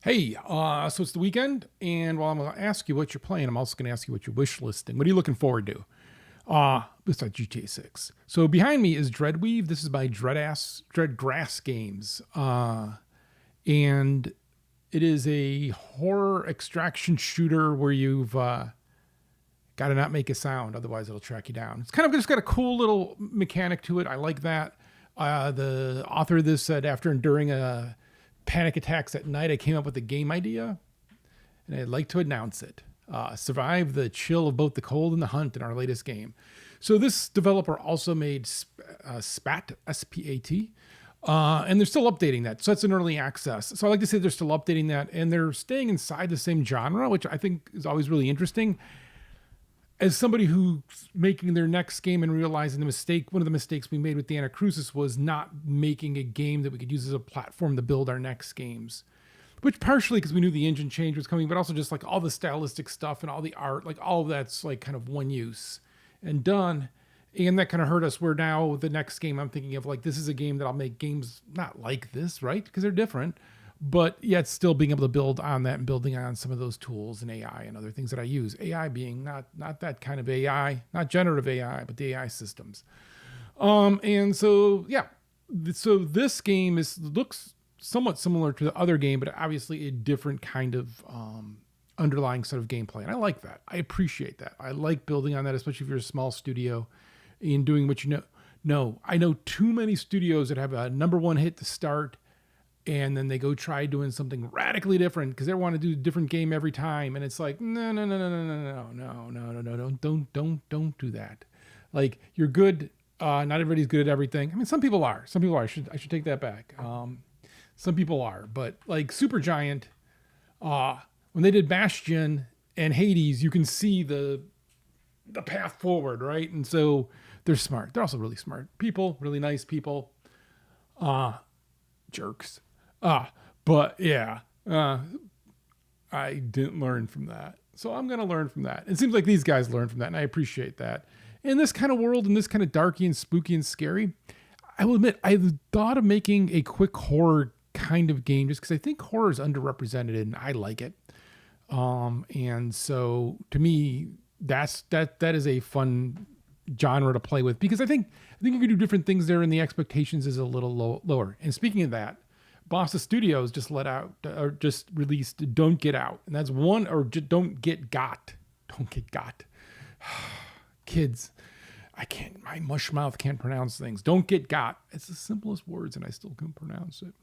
Hey, so it's the weekend, and while I'm going to ask you what you're playing, I'm also going to ask you what you're wish listing. What are you looking forward to? Besides GTA 6. So behind me is Dreadweave. This is by Dreadgrass Games. And it is a horror extraction shooter where you've got to not make a sound, otherwise it'll track you down. It's kind of just got a cool little mechanic to it. I like that. The author of this said after enduring a panic attacks at night, I came up with a game idea, and I'd like to announce it. Survive the chill of both the cold and the hunt in our latest game. So this developer also made SPAT, S-P-A-T, and they're still updating that. So that's an early access. So I like to say they're still updating that, and they're staying inside the same genre, which I think is always really interesting. As somebody who's making their next game and realizing one of the mistakes we made with the Anacrusis was not making a game that we could use as a platform to build our next games. Which partially because we knew the engine change was coming, but also just like all the stylistic stuff and all the art, like all of that's like kind of one use and done. And that kind of hurt us where now the next game I'm thinking of like, this is a game that I'll make games not like this, right? Because they're different, but yet still being able to build on that and building on some of those tools and AI and other things that I use. AI being not that kind of AI, not generative AI, but the AI systems. And so, yeah, so this game looks somewhat similar to the other game, but obviously a different kind of underlying set of gameplay. And I like that. I appreciate that. I like building on that, especially if you're a small studio and doing what you know. No, I know too many studios that have a number one hit to start, and then they go try doing something radically different because they want to do a different game every time. And it's like, no, don't do that. Like, you're good. Not everybody's good at everything. I mean, some people are. Some people are. I should take that back. Some people are, but like Supergiant, when they did Bastion and Hades, you can see the path forward, right? And so they're smart. They're also really smart people, really nice people. Jerks. But yeah, I didn't learn from that. So I'm going to learn from that. It seems like these guys learned from that, and I appreciate that. In this kind of world, in this kind of darky and spooky and scary, I will admit, I thought of making a quick horror kind of game just because I think horror is underrepresented and I like it. And so to me, that is a fun genre to play with because I think you can do different things there and the expectations is a little lower. And speaking of that, Bossa Studios just just released Don't Get Out. And that's one, or Don't Get Got. Don't Get Got. Kids, my mush mouth can't pronounce things. Don't Get Got. It's the simplest words and I still can pronounce it.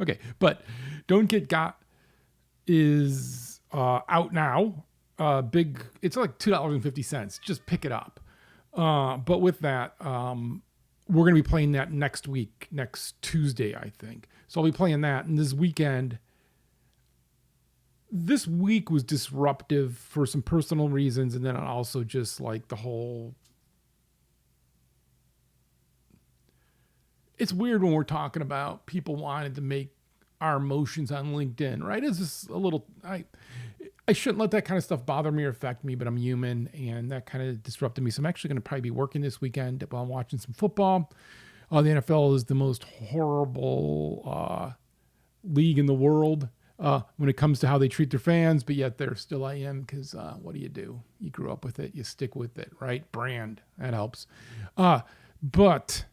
Okay, but Don't Get Got is out now. It's like $2.50. Just pick it up. But with that, we're going to be playing that next Tuesday, I think. So I'll be playing that. And this week was disruptive for some personal reasons. And then also just like the whole, it's weird when we're talking about people wanting to make our emotions on LinkedIn, right? It's just a little, I shouldn't let that kind of stuff bother me or affect me, but I'm human and that kind of disrupted me. So I'm actually going to probably be working this weekend while I'm watching some football. The NFL is the most horrible league in the world when it comes to how they treat their fans, but yet they're still I am because what do? You grew up with it. You stick with it, right? Brand. That helps. But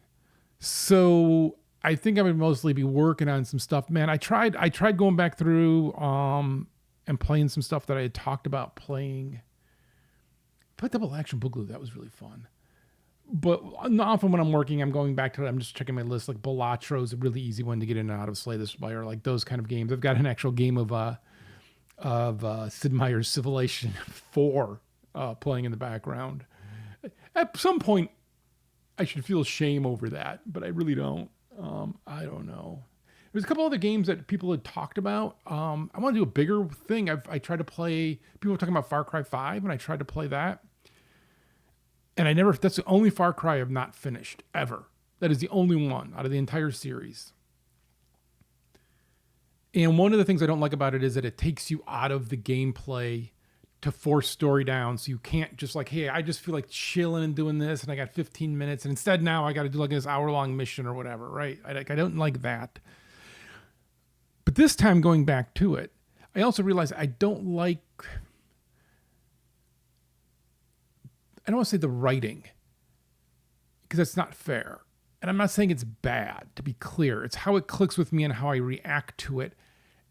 so I think I would mostly be working on some stuff. Man, I tried going back through and playing some stuff that I had talked about playing. I played Double Action Boogaloo. That was really fun. But often when I'm working, I'm going back to it. I'm just checking my list. Like Balatro is a really easy one to get in and out of. Slay the Spire, like those kind of games. I've got an actual game of Sid Meier's Civilization 4 playing in the background. At some point, I should feel shame over that, but I really don't. I don't know. There's a couple other games that people had talked about. I want to do a bigger thing. I tried to play, people were talking about Far Cry 5, and I tried to play that. And that's the only Far Cry I've not finished, ever. That is the only one out of the entire series. And one of the things I don't like about it is that it takes you out of the gameplay to force story down. So you can't just like, hey, I just feel like chilling and doing this, and I got 15 minutes, and instead now I got to do like this hour-long mission or whatever, right? I don't like that. But this time going back to it, I also realized I don't want to say the writing, because that's not fair. And I'm not saying it's bad, to be clear. It's how it clicks with me and how I react to it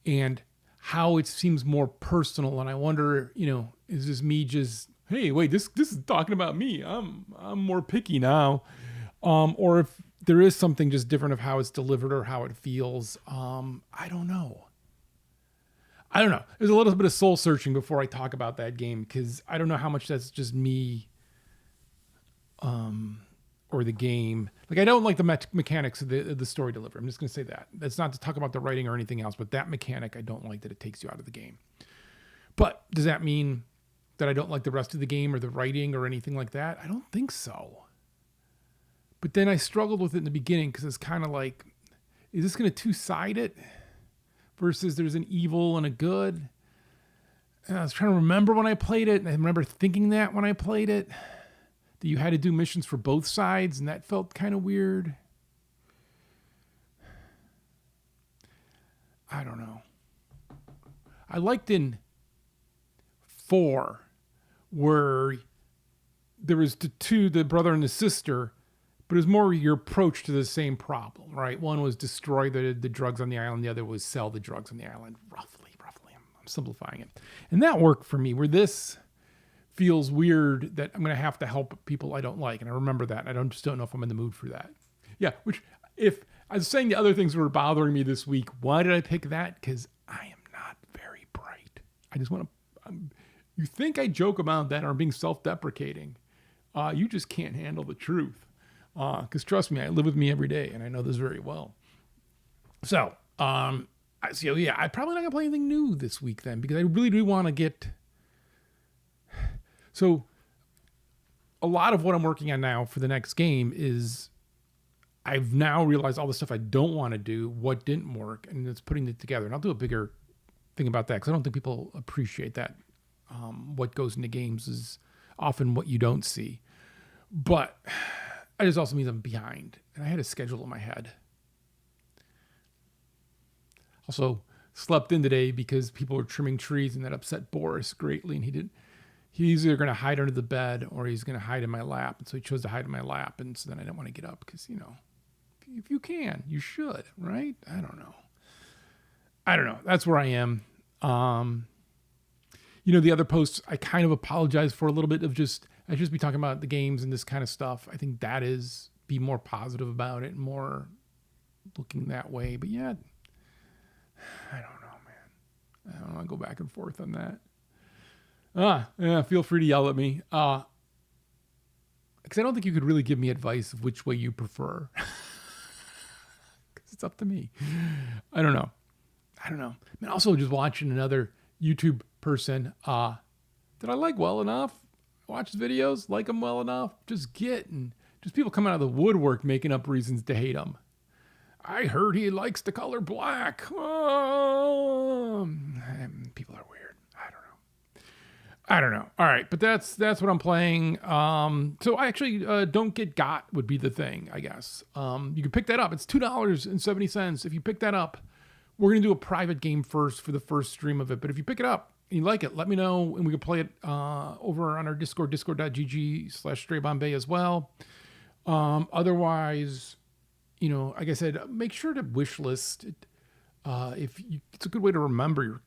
and how it seems more personal. And I wonder, is this me just, hey, wait, this is talking about me. I'm more picky now. Or if there is something just different of how it's delivered or how it feels. I don't know. There's a little bit of soul searching before I talk about that game, because I don't know how much that's just me or the game. Like, I don't like the mechanics of the story delivery. I'm just going to say that. That's not to talk about the writing or anything else, but that mechanic, I don't like that it takes you out of the game. But does that mean that I don't like the rest of the game or the writing or anything like that? I don't think so. But then I struggled with it in the beginning, because it's kind of like, is this going to two-side it versus there's an evil and a good? And I was trying to remember when I played it, and I remember thinking that when I played it, that you had to do missions for both sides, and that felt kind of weird. I don't know. I liked in 4 where there was the brother and the sister, but it was more your approach to the same problem, right? One was destroy the drugs on the island. The other was sell the drugs on the island. Roughly. I'm simplifying it. And that worked for me, where this feels weird that I'm going to have to help people I don't like. And I remember that. I just don't know if I'm in the mood for that. Yeah, which, if I was saying the other things were bothering me this week, why did I pick that? Because I am not very bright. I just want to... you think I joke about that or I'm being self-deprecating. You just can't handle the truth. Because trust me, I live with me every day, and I know this very well. So, I'm probably not going to play anything new this week then, because I really do want to get... So, a lot of what I'm working on now for the next game is I've now realized all the stuff I don't want to do, what didn't work, and it's putting it together. And I'll do a bigger thing about that, because I don't think people appreciate that. What goes into games is often what you don't see. But it just also means I'm behind, and I had a schedule in my head. Also, slept in today because people were trimming trees, and that upset Boris greatly, and he's either going to hide under the bed or he's going to hide in my lap. And so he chose to hide in my lap. And so then I didn't want to get up because, if you can, you should, right? I don't know. That's where I am. The other posts I kind of apologize for a little bit of I just be talking about the games and this kind of stuff. I think that is be more positive about it, more looking that way. But yeah, I don't know, man. I don't want to go back and forth on that. Yeah, feel free to yell at me. Because I don't think you could really give me advice of which way you prefer. Because it's up to me. I don't know. I mean, also just watching another YouTube person that I like well enough, watch his videos, like them well enough, just people coming out of the woodwork making up reasons to hate him. I heard he likes the color black. People are weird. I don't know. All right, but that's what I'm playing. So I actually don't get got would be the thing, I guess. You can pick that up. It's $2.70. If you pick that up, we're going to do a private game first for the first stream of it. But if you pick it up and you like it, let me know, and we can play it over on our Discord, discord.gg/StrayBombay as well. Otherwise, like I said, make sure to wish list it. It's a good way to remember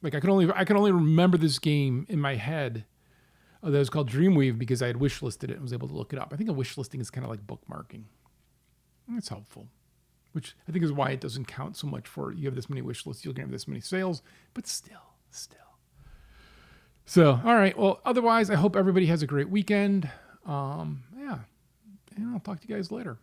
I can only remember this game in my head that was called Dreadweave because I had wish listed it and was able to look it up. I think a wish listing is kind of like bookmarking. That's helpful, which I think is why it doesn't count so much for you have this many wish lists, you're going to have this many sales, but still. So, all right. Well, otherwise, I hope everybody has a great weekend. And I'll talk to you guys later.